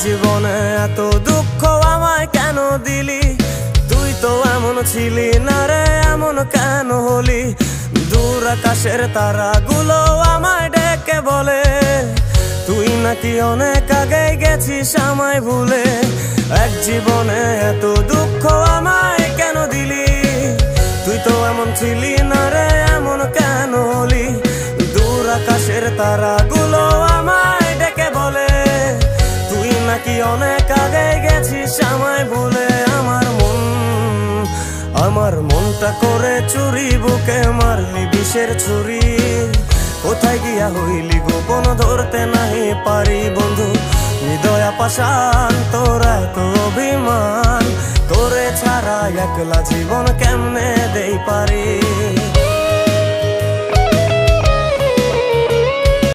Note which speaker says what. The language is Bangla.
Speaker 1: জীবনে এত দুঃখ আমায় কেন দিলি? তুই তো এমন ছিলি না রে, এমন কেন হলি? দূর আকাশের তারাগুলো আমায় ডেকে বলে তুই নাকি অনেক আগে গেছিস আমায় ভুলে। এক জীবনে এত দুঃখ আমায় কেন দিলি? তুই তো এমন ছিলি না রে, এমন কেন হলি? দূর আকাশের তারাগুলো আমায় ডেকে বলে তুই নাকি অনেক আগে গেছিস আমায় ভুলে। আমার মনটা করে চুরি, বুকে মারলি বিষের ছুরি। কোথায় গিয়া হইলি গোপন ধরতে নাহি পারি বন্ধু। হৃদয়া পাষাণ তোর এত অভিমান, তোরে ছাড়া একলা জীবন কেমনে দেই পারি।